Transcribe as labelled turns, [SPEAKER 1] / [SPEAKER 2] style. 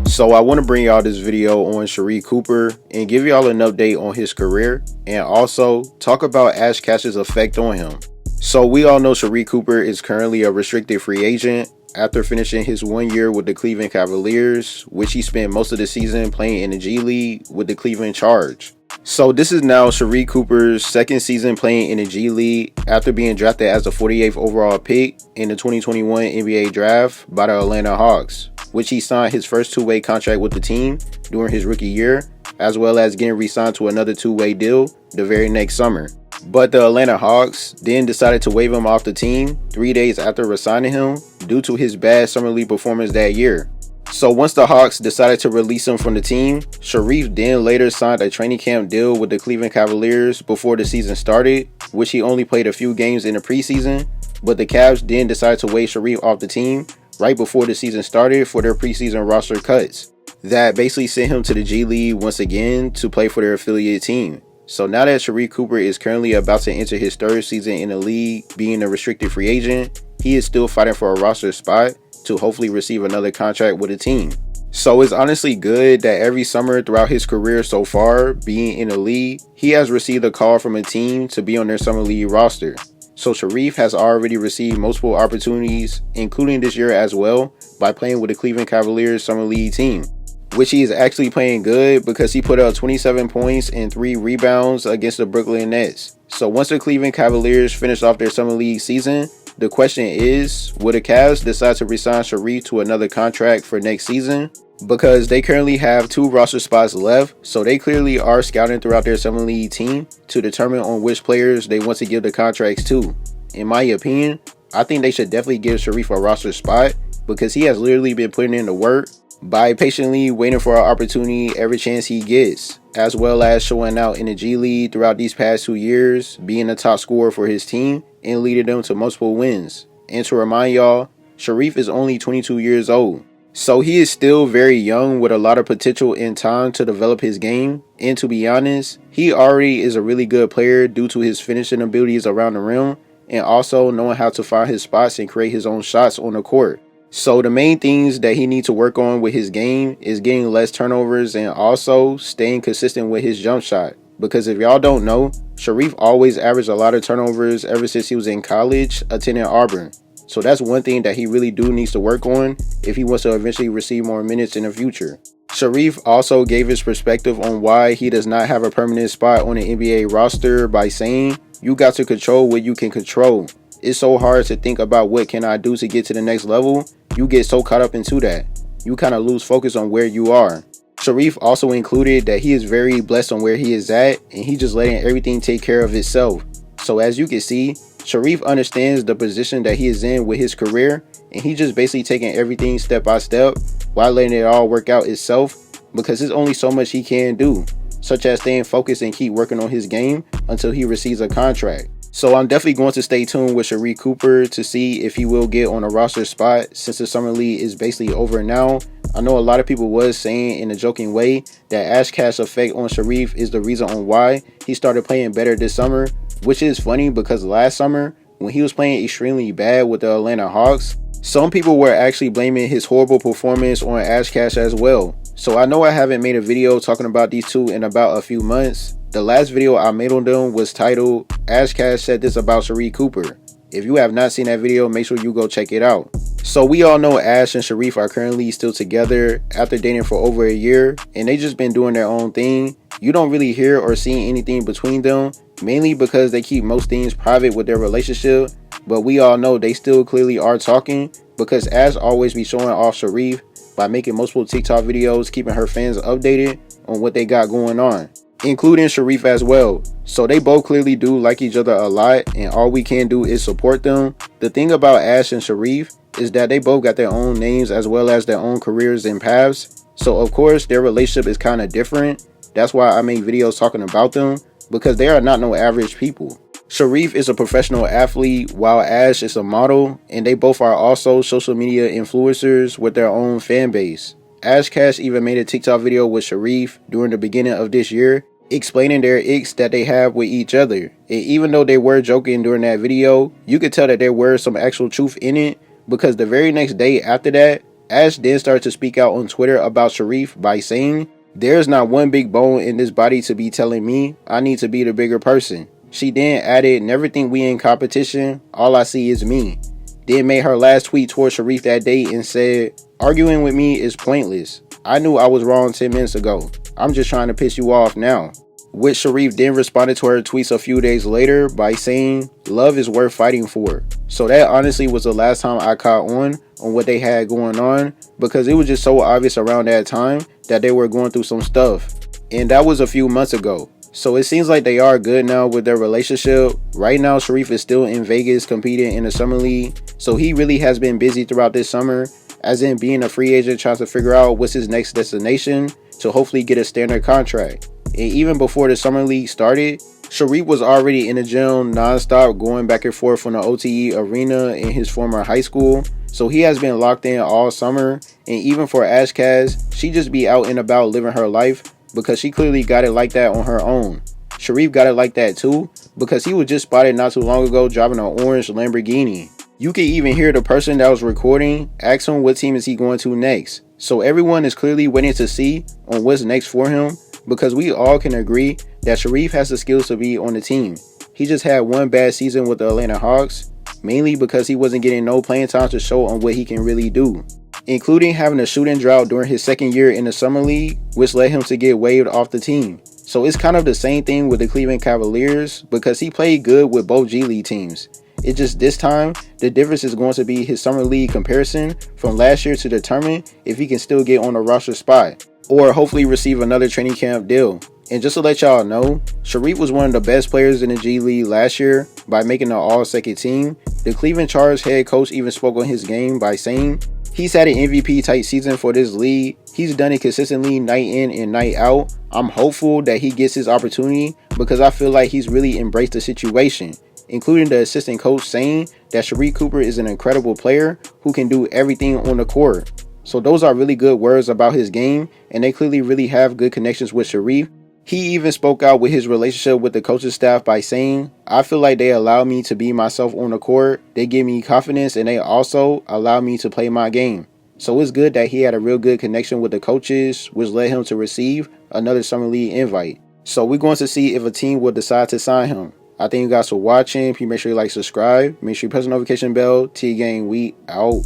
[SPEAKER 1] So I want to bring y'all this video on Sharife Cooper and give y'all an update on his career and also talk about Kaash's effect on him. So we all know Sharife Cooper is currently a restricted free agent after finishing his 1 year with the Cleveland Cavaliers, which he spent most of the season playing in the G League with the Cleveland Charge. So this is now Sharife Cooper's second season playing in the G League after being drafted as the 48th overall pick in the 2021 NBA draft by the Atlanta Hawks, which he signed his first two-way contract with the team during his rookie year, as well as getting re-signed to another two-way deal the very next summer. But the Atlanta Hawks then decided to waive him off the team 3 days after re-signing him due to his bad summer league performance that year. So once the Hawks decided to release him from the team, Sharife then later signed a training camp deal with the Cleveland Cavaliers before the season started, which he only played a few games in the preseason. But the Cavs then decided to waive Sharife off the team right before the season started for their preseason roster cuts. That basically sent him to the G League once again to play for their affiliate team. So now that Sharife Cooper is currently about to enter his third season in the league being a restricted free agent, he is still fighting for a roster spot to hopefully receive another contract with a team. So it's honestly good that every summer throughout his career so far being in the league, he has received a call from a team to be on their summer league roster. So Sharife has already received multiple opportunities, including this year as well, by playing with the Cleveland Cavaliers summer league team, which he is actually playing good because he put up 27 points and 3 rebounds against the Brooklyn Nets. So once the Cleveland Cavaliers finish off their summer league season, the question is, will the Cavs decide to re-sign Sharife to another contract for next season? Because they currently have 2 roster spots left, so they clearly are scouting throughout their summer league team to determine on which players they want to give the contracts to. In my opinion, I think they should definitely give Sharife a roster spot because he has literally been putting in the work by patiently waiting for an opportunity every chance he gets, as well as showing out in the G League throughout these past 2 years, being a top scorer for his team and leading them to multiple wins. And to remind y'all, Sharife is only 22 years old. So he is still very young with a lot of potential in time to develop his game. And to be honest, he already is a really good player due to his finishing abilities around the rim and also knowing how to find his spots and create his own shots on the court. So the main things that he needs to work on with his game is getting less turnovers and also staying consistent with his jump shot. Because if y'all don't know, Sharife always averaged a lot of turnovers ever since he was in college attending Auburn. So that's one thing that he really needs to work on if he wants to eventually receive more minutes in the future. Sharife also gave his perspective on why he does not have a permanent spot on the NBA roster by saying, "You got to control what you can control. It's so hard to think about what can I do to get to the next level. You get so caught up into that. You kind of lose focus on where you are." Sharife also included that he is very blessed on where he is at and he just letting everything take care of itself. So as you can see, Sharife understands the position that he is in with his career and he just basically taking everything step by step while letting it all work out itself because there's only so much he can do, such as staying focused and keep working on his game until he receives a contract. So I'm definitely going to stay tuned with Sharife Cooper to see if he will get on a roster spot since the summer league is basically over now. I know a lot of people was saying in a joking way that Kaash's effect on Sharife is the reason on why he started playing better this summer, which is funny because last summer when he was playing extremely bad with the Atlanta Hawks, some people were actually blaming his horrible performance on Kaash as well. So I know I haven't made a video talking about these two in about a few months. The last video I made on them was titled Kaash said this about Sharife Cooper. If you have not seen that video, make sure you go check it out. So we all know Ash and Sharife are currently still together after dating for over a year and they just been doing their own thing. You don't really hear or see anything between them, mainly because they keep most things private with their relationship, but we all know they still clearly are talking because Ash always be showing off Sharife by making multiple TikTok videos, keeping her fans updated on what they got going on, including Sharife as well. So they both clearly do like each other a lot and all we can do is support them. The thing about Ash and Sharife is that they both got their own names as well as their own careers and paths. So of course their relationship is kind of different. That's why I make videos talking about them, because they are not no average people. Sharife is a professional athlete while Ash is a model, and they both are also social media influencers with their own fan base. Kaash even made a TikTok video with Sharife during the beginning of this year, explaining their icks that they have with each other. And even though they were joking during that video, you could tell that there were some actual truth in it, because the very next day after that, Ash then started to speak out on Twitter about Sharife by saying, "There's not one big bone in this body to be telling me I need to be the bigger person." She then added, "Never think we in competition, all I see is me." Then made her last tweet towards Sharife that day and said, "Arguing with me is pointless. I knew I was wrong 10 minutes ago. I'm just trying to piss you off now." Which Sharife then responded to her tweets a few days later by saying, "Love is worth fighting for." So that honestly was the last time I caught on what they had going on, because it was just so obvious around that time that they were going through some stuff. And that was a few months ago. So it seems like they are good now with their relationship. Right now, Sharife is still in Vegas competing in the Summer League. So he really has been busy throughout this summer, as in being a free agent trying to figure out what's his next destination to hopefully get a standard contract. And even before the Summer League started, Sharife was already in the gym non-stop, going back and forth from the OTE arena in his former high school. So he has been locked in all summer. And even for Kaash, she just be out and about living her life, because she clearly got it like that on her own. Sharife got it like that too, because he was just spotted not too long ago driving an orange Lamborghini. You can even hear the person that was recording ask him what team is he going to next. So everyone is clearly waiting to see on what's next for him, because we all can agree that Sharife has the skills to be on the team. He just had one bad season with the Atlanta Hawks, mainly because he wasn't getting no playing time to show on what he can really do, including having a shooting drought during his second year in the Summer League, which led him to get waived off the team. So it's kind of the same thing with the Cleveland Cavaliers, because he played good with both G League teams. It's just this time, the difference is going to be his Summer League comparison from last year to determine if he can still get on a roster spot, or hopefully receive another training camp deal. And just to let y'all know, Sharife was one of the best players in the G League last year by making an all-second team. The Cleveland Chargers head coach even spoke on his game by saying, "He's had an MVP type season for this league. He's done it consistently night in and night out. I'm hopeful that he gets his opportunity, because I feel like he's really embraced the situation," including the assistant coach saying that Sharife Cooper is an incredible player who can do everything on the court. So those are really good words about his game, and they clearly really have good connections with Sharife. He even spoke out with his relationship with the coaching staff by saying, "I feel like they allow me to be myself on the court. They give me confidence, and they also allow me to play my game." So it's good that he had a real good connection with the coaches, which led him to receive another Summer League invite. So we're going to see if a team will decide to sign him. I thank you guys for watching. Please make sure you like, subscribe. Make sure you press the notification bell. T-Gang, we out.